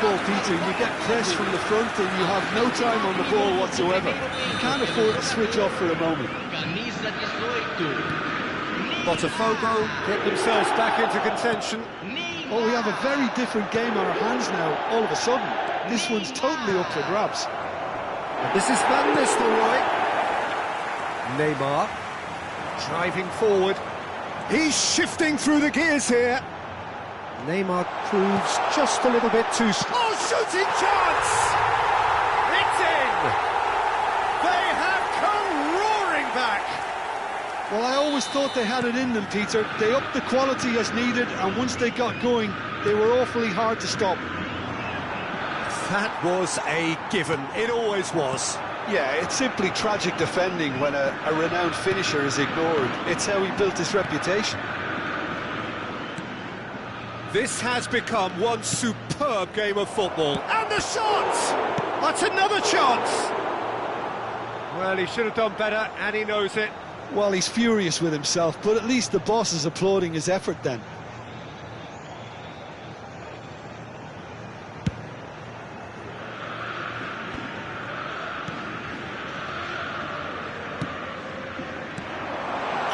Ball, Peter, you get pressed from the front and you have no time on the ball whatsoever. You can't afford to switch off for a moment. BOTAFOGO get themselves back into contention. Oh, we have a very different game on our hands now, all of a sudden. This one's totally up for grabs. And this is Van Nistelrooy. Neymar driving forward. He's shifting through the gears here. Neymar proves just a little bit too... Oh, shooting chance! It's in! They have come roaring back! Well, I always thought they had it in them, Peter. They upped the quality as needed, and once they got going, they were awfully hard to stop. That was a given. It always was. Yeah, it's simply tragic defending when a renowned finisher is ignored. It's how he built his reputation. This has become one superb game of football. And the shot! That's another chance! Well, he should have done better, and he knows it. Well, he's furious with himself, but at least the boss is applauding his effort then.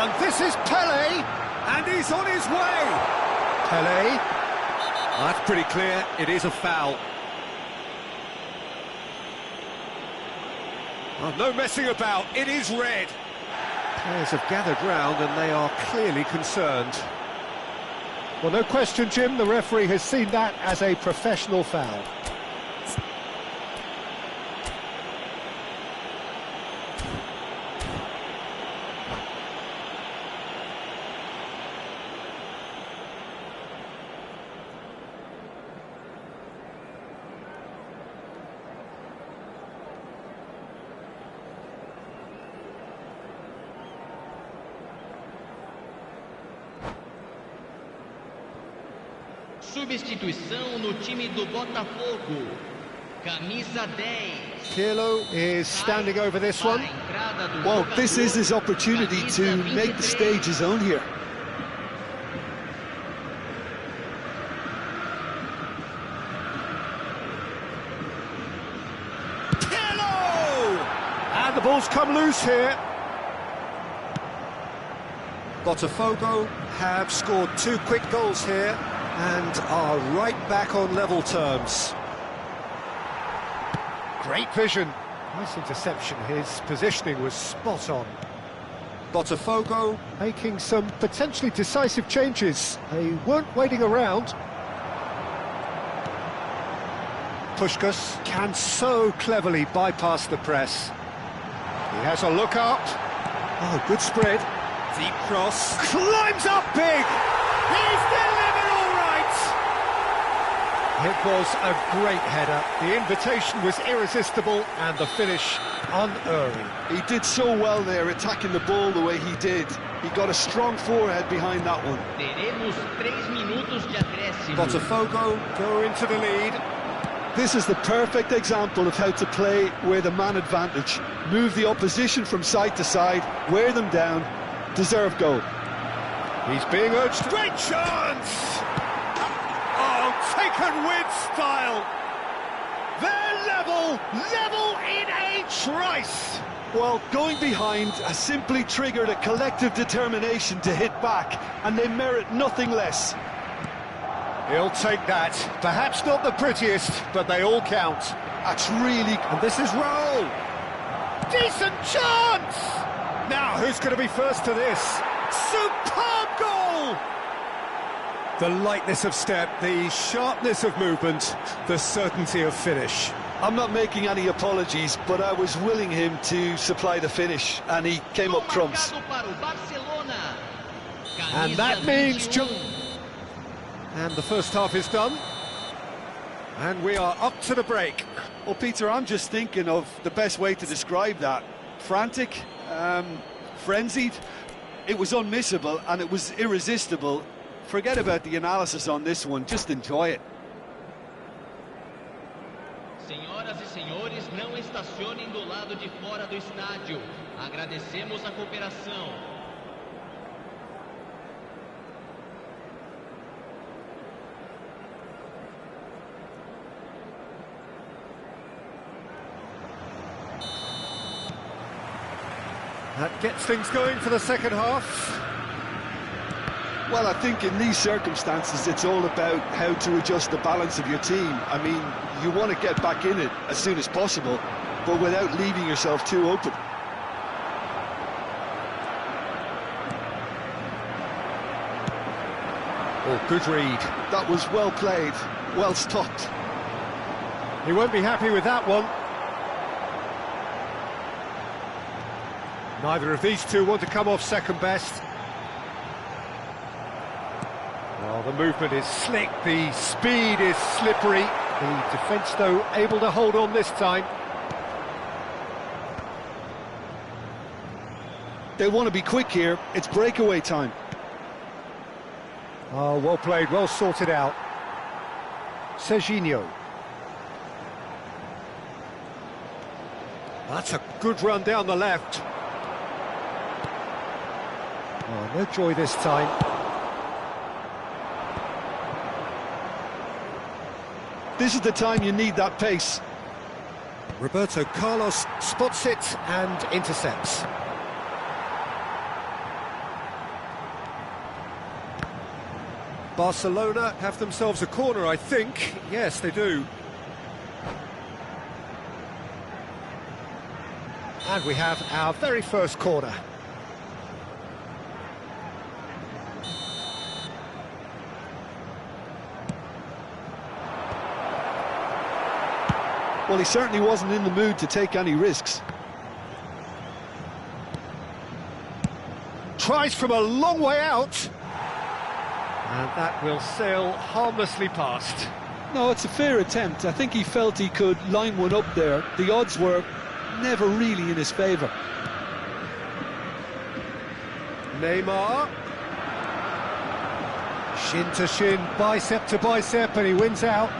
And this is Pelé, and he's on his way. Pelé. That's pretty clear, it is a foul. Oh, no messing about, it is red. Players have gathered round and they are clearly concerned. Well, no question, Jim, the referee has seen that as a professional foul. Substituição no time do Botafogo. Camisa 10. Pirlo is standing over this one. Well, this is his opportunity to make the stage his own here. Pirlo! And the ball's come loose here. BOTAFOGO have scored 2 quick goals here and are right back on level terms. Great vision. Nice interception. His positioning was spot on. BOTAFOGO making some potentially decisive changes. They weren't waiting around. Puskás can so cleverly bypass the press. He has a look up. Oh, good spread. Deep cross. Climbs up big! He's delivered all right! It was a great header. The invitation was irresistible and the finish unerring. He did so well there, attacking the ball the way he did. He got a strong forehead behind that one. Teremos 3 minutos de acréscimo. BOTAFOGO go into the lead. This is the perfect example of how to play with a man advantage. Move the opposition from side to side, wear them down, deserve goal. He's being urged. Great chance! Oh, taken with style. They're level in a trice. Well, going behind has simply triggered a collective determination to hit back, and they merit nothing less. He'll take that. Perhaps not the prettiest, but they all count. That's really... And this is Raul. Decent chance! Now, who's going to be first to this? Superb goal! The lightness of step, the sharpness of movement, the certainty of finish. I'm not making any apologies, but I was willing him to supply the finish, and he came up trumps. And that means... And the first half is done. And we are up to the break. Well, Peter, I'm just thinking of the best way to describe that. Frantic, frenzied. It was unmissable and it was irresistible. Forget about the analysis on this one, just enjoy it. Senhoras e senhores, não estacionem do lado de fora do estádio. Agradecemos a cooperação. That gets things going for the second half. Well, I think in these circumstances, it's all about how to adjust the balance of your team. I mean, you want to get back in it as soon as possible, but without leaving yourself too open. Oh, good read. That was well played, well stopped. He won't be happy with that one. Neither of these two want to come off second best. Well, the movement is slick, the speed is slippery. The defence, though, able to hold on this time. They want to be quick here. It's breakaway time. Oh, well played, well sorted out. Serginho. That's a good run down the left. Oh, no joy this time. This is the time you need that pace. Roberto Carlos spots it and intercepts. Barcelona have themselves a corner, I think. Yes, they do. And we have our very first corner. Well, he certainly wasn't in the mood to take any risks. Tries from a long way out. And that will sail harmlessly past. No, it's a fair attempt. I think he felt he could line one up there. The odds were never really in his favour. Neymar. Shin to shin, bicep to bicep, and he wins out.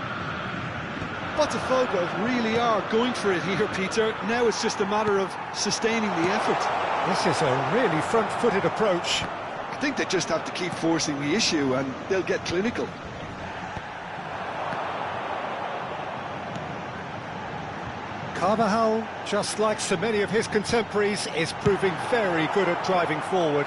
BOTAFOGO really are going for it here, Peter. Now it's just a matter of sustaining the effort. This is a really front-footed approach. I think they just have to keep forcing the issue and they'll get clinical. Carvajal, just like so many of his contemporaries, is proving very good at driving forward.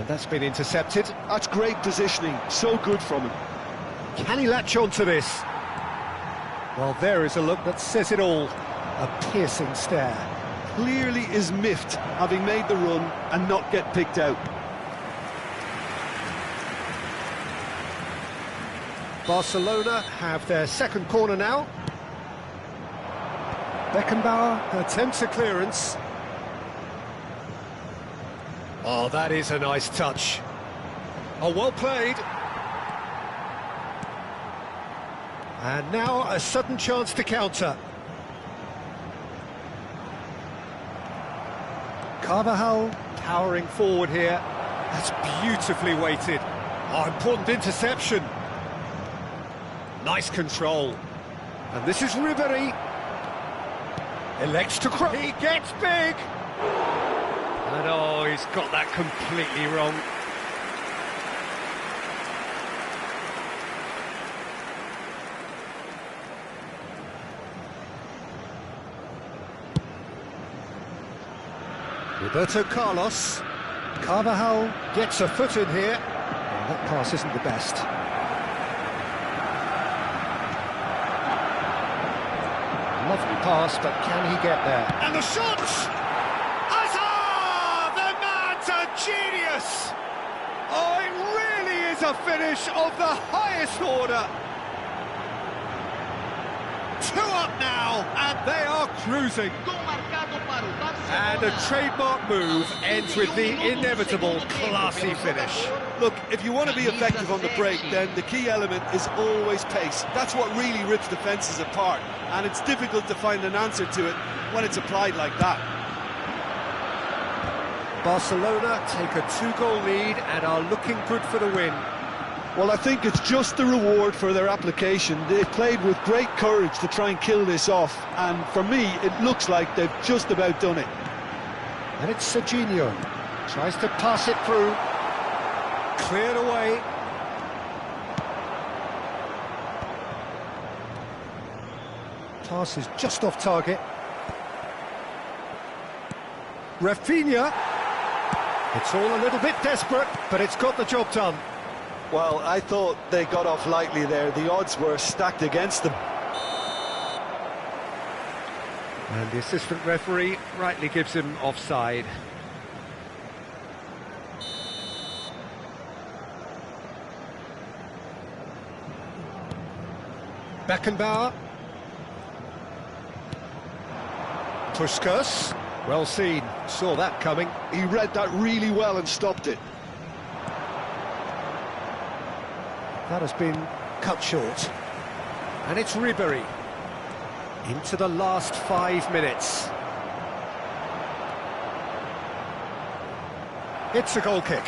That's been intercepted. That's great positioning, so good from him. Can he latch on to this? Well, there is a look that says it all. A piercing stare. Clearly is miffed, having made the run and not get picked out. Barcelona have their second corner now. Beckenbauer attempts a clearance. Oh, that is a nice touch. Oh, well played. And now a sudden chance to counter. Carvajal powering forward here. That's beautifully weighted. Oh, important interception. Nice control. And this is Ribery. Elects to cross. He gets big. And oh, he's got that completely wrong. Roberto Carlos. Carvajal gets a foot in here. Oh, that pass isn't the best. Lovely pass, but can he get there? And the shot! The man's a genius! Oh, it really is a finish of the highest order. 2 up now, and they are cruising. And a trademark move ends with the inevitable classy finish. Look, if you want to be effective on the break, then the key element is always pace. That's what really rips defences apart, and it's difficult to find an answer to it when it's applied like that. Barcelona take a 2-goal lead and are looking good for the win. Well, I think it's just the reward for their application. They've played with great courage to try and kill this off, and for me, it looks like they've just about done it. And it's Serginho. Tries to pass it through. Cleared away. Pass is just off target. Rafinha. It's all a little bit desperate, but it's got the job done. Well, I thought they got off lightly there. The odds were stacked against them. And the assistant referee rightly gives him offside. Beckenbauer. Puskas. Well seen, saw that coming. He read that really well and stopped it. That has been cut short. And it's Ribery. Into the last 5 minutes. It's a goal kick.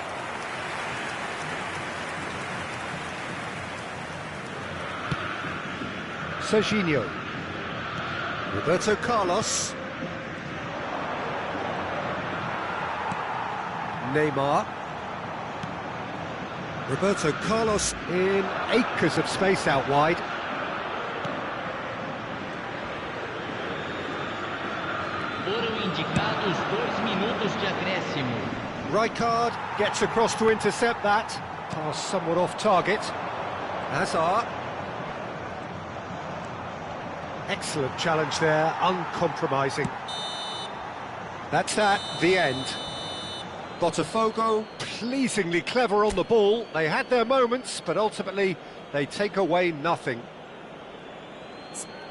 Serginho. Roberto Carlos. Neymar. Roberto Carlos in acres of space out wide. Foram indicados 2 minutos de acréscimo. Rijkaard gets across to intercept that. Pass somewhat off target. Hazard. Excellent challenge there, uncompromising. That's that, the end. BOTAFOGO, pleasingly clever on the ball. They had their moments, but ultimately they take away nothing.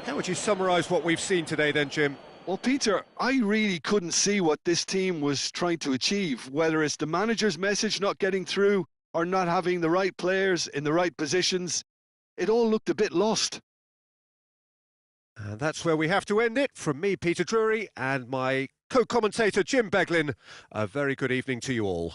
How would you summarise what we've seen today then, Jim? Well, Peter, I really couldn't see what this team was trying to achieve, whether it's the manager's message not getting through or not having the right players in the right positions. It all looked a bit lost. And that's where we have to end it. From me, Peter Drury, and my co-commentator, Jim Beglin. A very good evening to you all.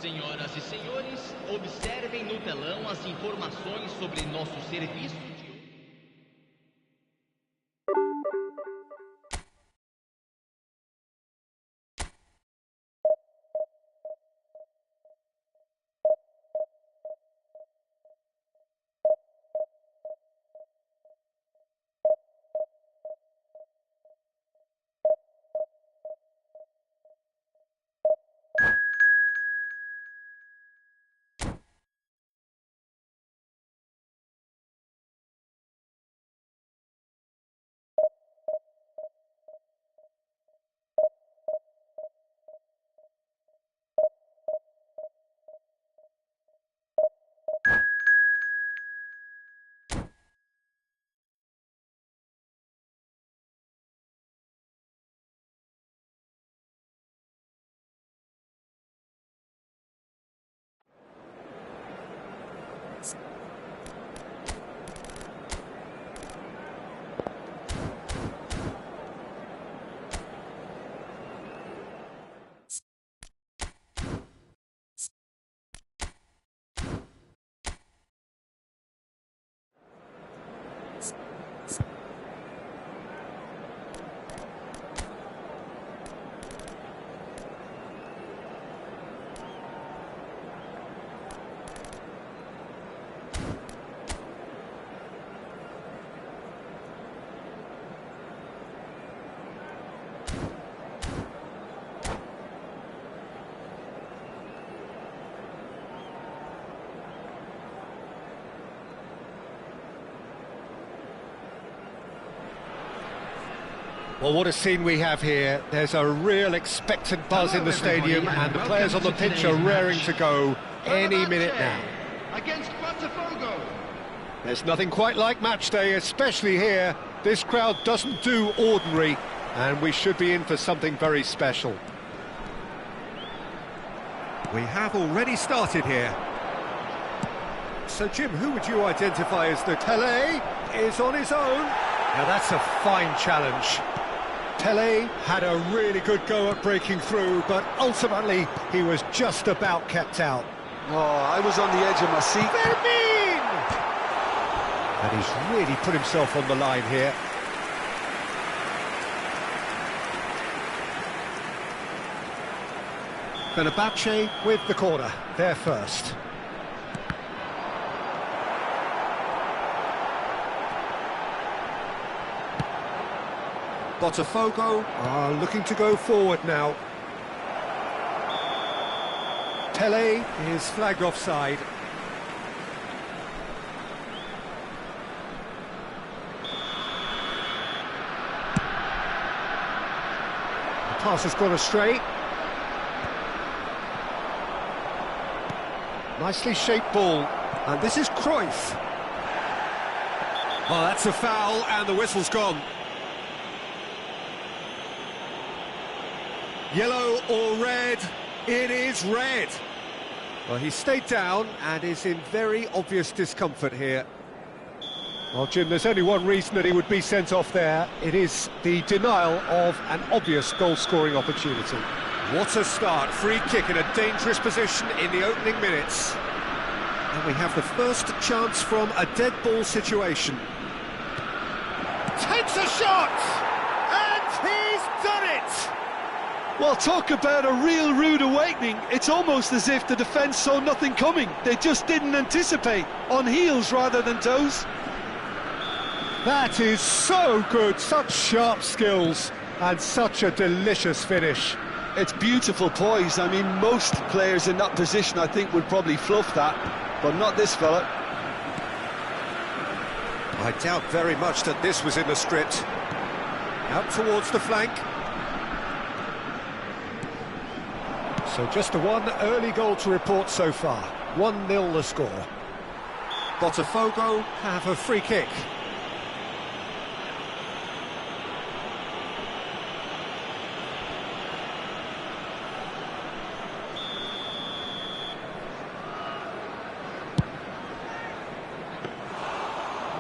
Senhoras e senhores, observem no telão as informações sobre nosso serviço de... Well, what a scene we have here. There's a real expectant buzz in the stadium, and the players on the pitch are raring to go any minute now. Against BOTAFOGO. There's nothing quite like match day, especially here. This crowd doesn't do ordinary, and we should be in for something very special. We have already started here. So, Jim, who would you identify as the... Pele is on his own. Now, that's a fine challenge. Pele had a really good go at breaking through, but ultimately he was just about kept out. Oh, I was on the edge of my seat. Fermin! And he's really put himself on the line here. Fenerbahce with the corner, there first. BOTAFOGO are looking to go forward now. Pele is flagged offside. The pass has gone astray. Nicely shaped ball. And this is Cruyff. Oh, that's a foul, and the whistle's gone. Yellow or red? It is red. Well, he stayed down and is in very obvious discomfort here. Well, Jim, there's only one reason that he would be sent off there. It is the denial of an obvious goal-scoring opportunity. What a start. Free kick in a dangerous position in the opening minutes. And we have the first chance from a dead ball situation. Takes a shot! And he's done it! Well, talk about a real rude awakening. It's almost as if the defence saw nothing coming. They just didn't anticipate. On heels rather than toes. That is so good. Such sharp skills and such a delicious finish. It's beautiful poise. I mean, most players in that position, I think, would probably fluff that, but not this fella. I doubt very much that this was in the script. Out towards the flank. So just the one early goal to report so far. 1-0 the score. BOTAFOGO have a free kick.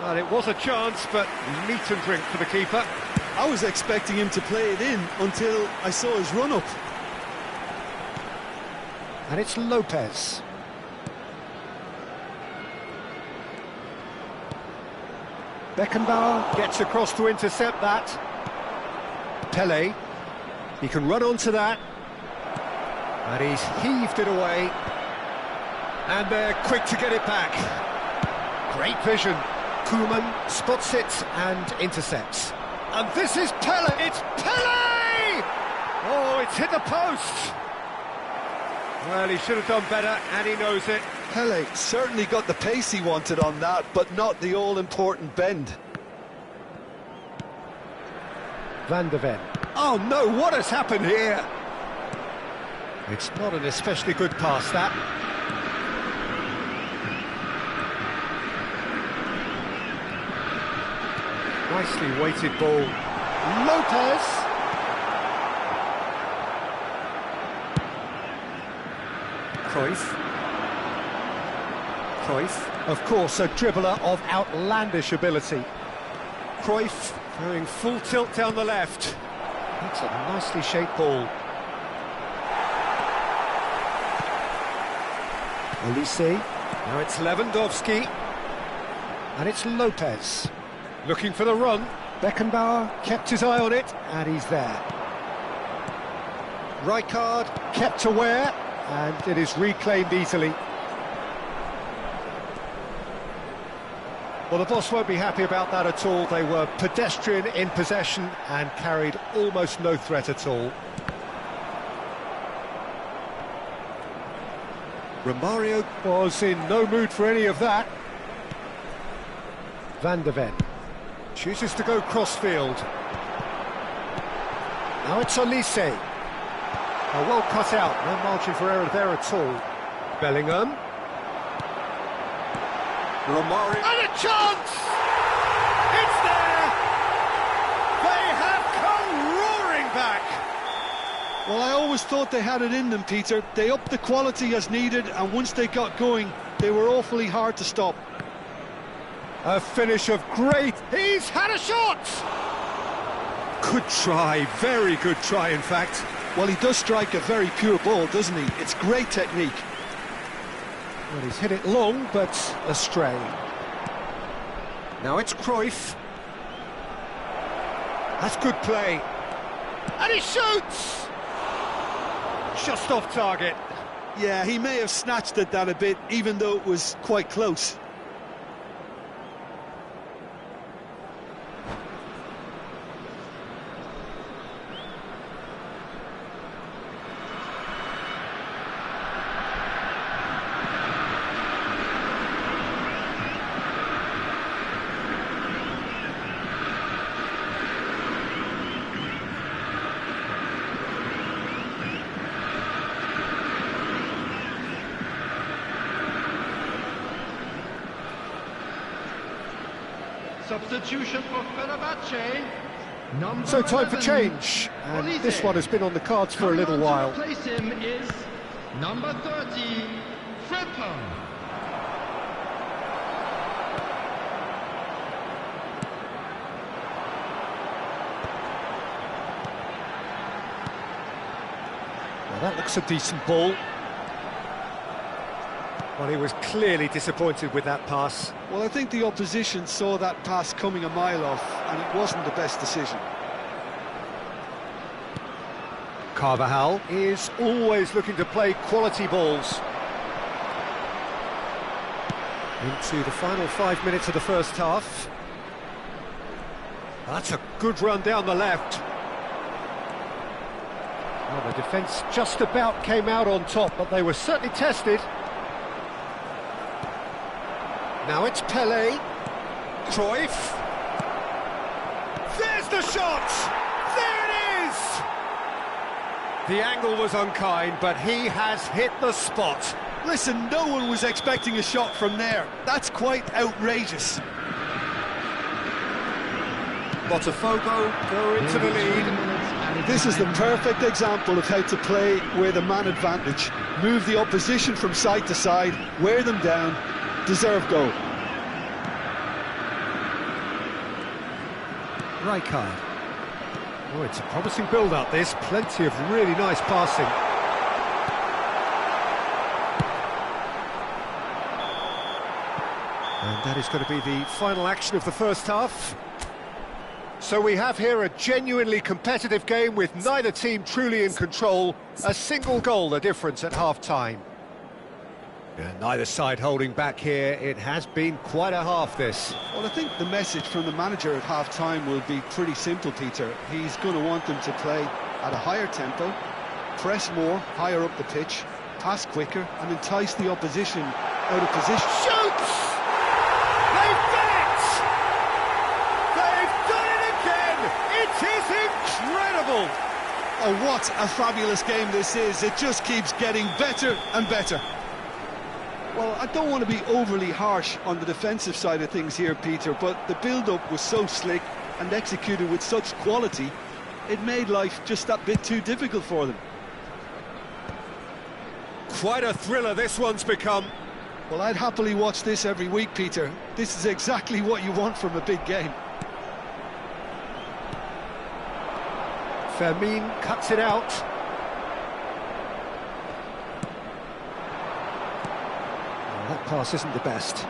Well, it was a chance, but meat and drink for the keeper. I was expecting him to play it in until I saw his run-up. And it's Lopez. Beckenbauer gets across to intercept that. Pele, he can run onto that. And he's heaved it away. And they're quick to get it back. Great vision. Koeman spots it and intercepts. And this is Pele. It's Pele! Oh, it's hit the post. Well, he should have done better, and he knows it. Pele certainly got the pace he wanted on that, but not the all-important bend. Van de Ven. Oh no, what has happened here? It's not an especially good pass, that. Nicely weighted ball. Lopez. Cruyff. Cruyff, of course, a dribbler of outlandish ability. Cruyff going full tilt down the left. That's a nicely shaped ball. Olise. Now it's Lewandowski. And it's Lopez. Looking for the run. Beckenbauer kept his eye on it, and he's there. Rijkaard kept aware, and it is reclaimed easily. Well, the boss won't be happy about that at all. They were pedestrian in possession and carried almost no threat at all. Romario was in no mood for any of that. Van de Ven chooses to go crossfield. Now it's Olise. Well cut out, no margin for error there at all. Bellingham. Romario. And a chance! It's there! They have come roaring back! Well, I always thought they had it in them, Peter. They upped the quality as needed, and once they got going, they were awfully hard to stop. A finish of great... He's had a shot! Good try, very good try, in fact. Well, he does strike a very pure ball, doesn't he? It's great technique. Well, he's hit it long, but astray. Now it's Cruyff. That's good play. And he shoots! Just off target. Yeah, he may have snatched at that a bit, even though it was quite close. Substitution for Fenerbahce. So time for change, and this one has been on the cards for a little while. To replace him is number 30, Frimpong. Well, that looks a decent ball. Well, he was clearly disappointed with that pass. Well, I think the opposition saw that pass coming a mile off, and it wasn't the best decision. Carvajal is always looking to play quality balls. Into the final 5 minutes of the first half. That's a good run down the left. Well, the defence just about came out on top, but they were certainly tested. Now it's Pele. Cruyff. There's the shot! There it is! The angle was unkind, but he has hit the spot. Listen, no one was expecting a shot from there. That's quite outrageous. BOTAFOGO go into the lead. This is the perfect example of how to play with a man advantage. Move the opposition from side to side, wear them down, deserve goal. Rijkaard. Oh, it's a promising build-up, this. Plenty of really nice passing. That is going to be the final action of the first half. So we have here a genuinely competitive game with neither team truly in control. A single goal the difference at half-time. And neither side holding back here. It has been quite a half, this. Well, I think the message from the manager at half-time will be pretty simple, Peter. He's going to want them to play at a higher tempo, press more, higher up the pitch, pass quicker, and entice the opposition out of position. Shoots! They've done it! They've done it again! It is incredible! Oh, what a fabulous game this is. It just keeps getting better and better. Well, I don't want to be overly harsh on the defensive side of things here, Peter, but the build-up was so slick and executed with such quality, it made life just that bit too difficult for them. Quite a thriller this one's become. Well, I'd happily watch this every week, Peter. This is exactly what you want from a big game. Fermin cuts it out. That pass isn't the best.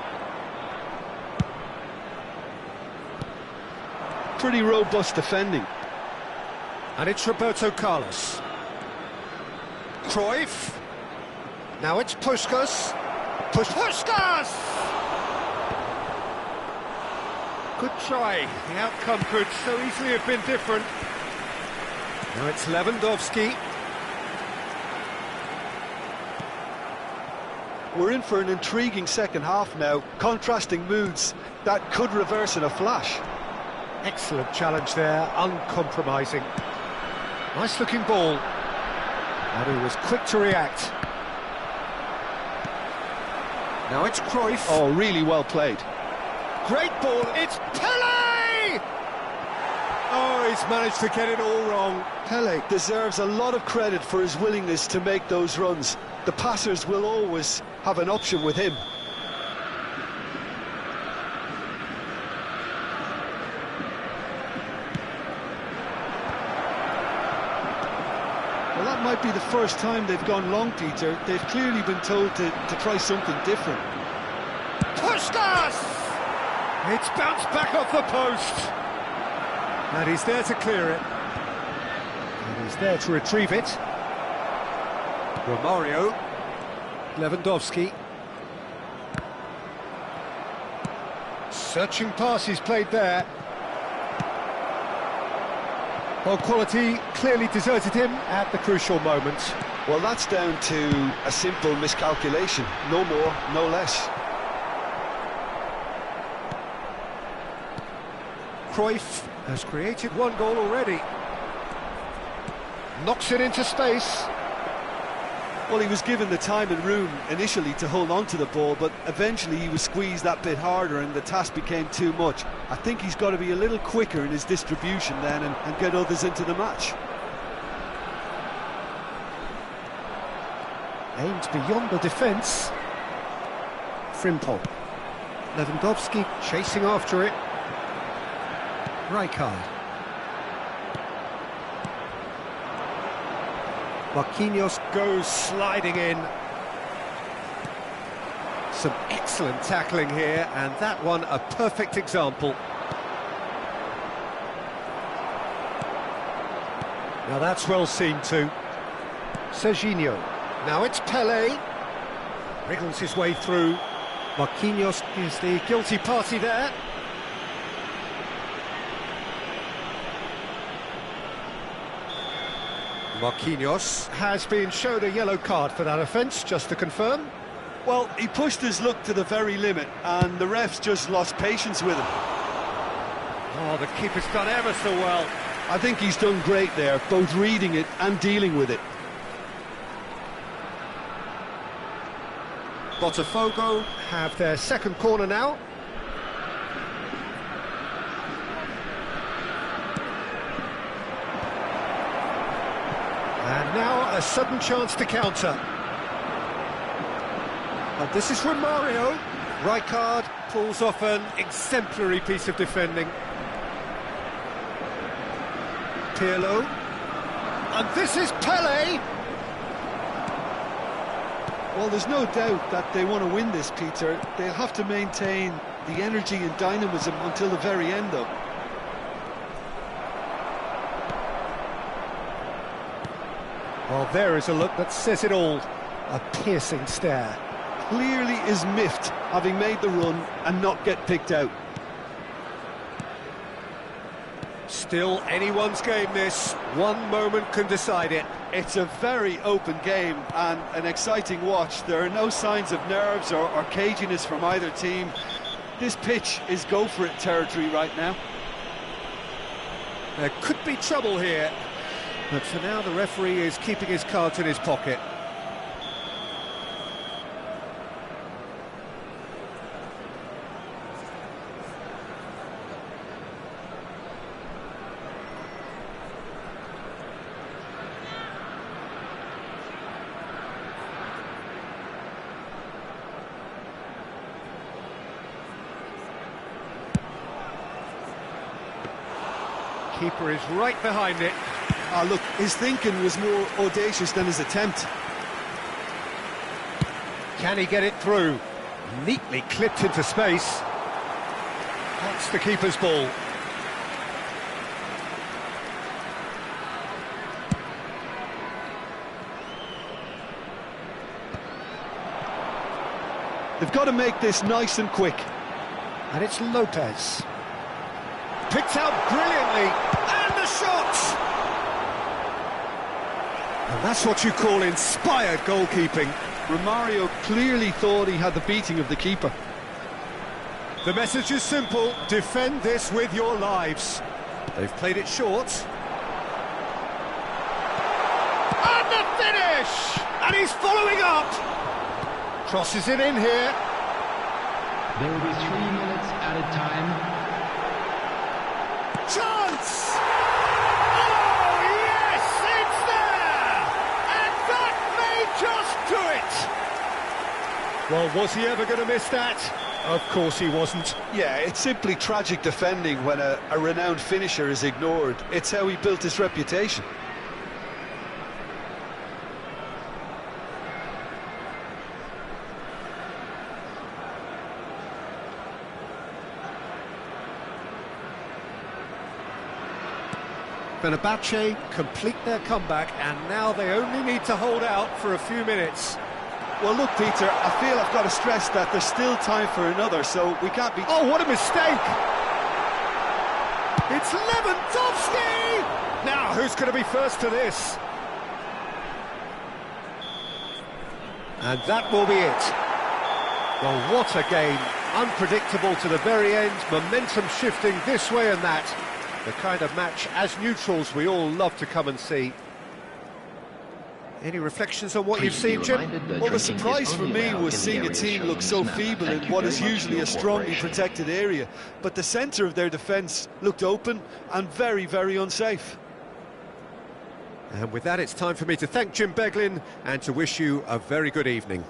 Pretty robust defending. And it's Roberto Carlos. Cruyff. Now it's Puskas. Puskas! Good try. The outcome could so easily have been different. Now it's Lewandowski. We're in for an intriguing second half now, contrasting moods that could reverse in a flash. Excellent challenge there, uncompromising. Nice looking ball. And he was quick to react. Now it's Cruyff. Oh, really well played. Great ball, it's Pele! Oh, he's managed to get it all wrong. Pele deserves a lot of credit for his willingness to make those runs. The passers will always have an option with him. Well, that might be the first time they've gone long, Peter. They've clearly been told to try something different. Puskas! It's bounced back off the post. And he's there to clear it. And he's there to retrieve it. Romario. Lewandowski. Searching pass he's played there. Well, quality clearly deserted him at the crucial moment. Well, that's down to a simple miscalculation. No more, no less. Cruyff has created one goal already. Knocks it into space. Well, he was given the time and room initially to hold on to the ball, but eventually he was squeezed that bit harder and the task became too much. I think he's got to be a little quicker in his distribution then and get others into the match. Aimed beyond the defence. Frimpong. Lewandowski chasing after it. Rijkaard. Marquinhos goes sliding in. Some excellent tackling here, and that one a perfect example. Now that's well seen too. Serginho. Now it's Pele. Wriggles his way through. Marquinhos is the guilty party there. Marquinhos has been shown a yellow card for that offence, just to confirm. Well, he pushed his luck to the very limit, and the refs just lost patience with him. Oh, the keeper's done ever so well. I think he's done great there, both reading it and dealing with it. BOTAFOGO have their second corner now. And now a sudden chance to counter. And this is Romario. Rijkaard pulls off an exemplary piece of defending. Pirlo. And this is Pele. Well, there's no doubt that they want to win this, Peter. They'll have to maintain the energy and dynamism until the very end, though. Well, there is a look that says it all. A piercing stare. Clearly is miffed, having made the run and not get picked out. Still anyone's game, this. One moment can decide it. It's a very open game and an exciting watch. There are no signs of nerves or caginess from either team. This pitch is go-for-it territory right now. There could be trouble here, but for now the referee is keeping his cards in his pocket. Keeper is right behind it. Ah, look, his thinking was more audacious than his attempt. Can he get it through? Neatly clipped into space. That's the keeper's ball. They've got to make this nice and quick. And it's Lopez. Picked out brilliantly, and the shot! And that's what you call inspired goalkeeping. Romario clearly thought he had the beating of the keeper. The message is simple: defend this with your lives. They've played it short. And the finish! And he's following up! Crosses it in here. There will be 3 minutes added time. Chance! Oh, yes, it's there! And that may just do it! Well, was he ever going to miss that? Of course he wasn't. Yeah, it's simply tragic defending when a renowned finisher is ignored. It's how he built his reputation. Fenerbahce complete their comeback, and now they only need to hold out for a few minutes. Well, look, Peter, I feel I've got to stress that there's still time for another, so we can't be... Oh, what a mistake! It's Lewandowski! Now, who's going to be first to this? And that will be it. Well, what a game. Unpredictable to the very end, momentum shifting this way and that. The kind of match, as neutrals, we all love to come and see. Any reflections on what you've seen, Jim? Well, the surprise for me was seeing a team look so feeble in what is usually a strongly protected area. But the centre of their defence looked open and very, very unsafe. And with that, it's time for me to thank Jim Beglin and to wish you a very good evening.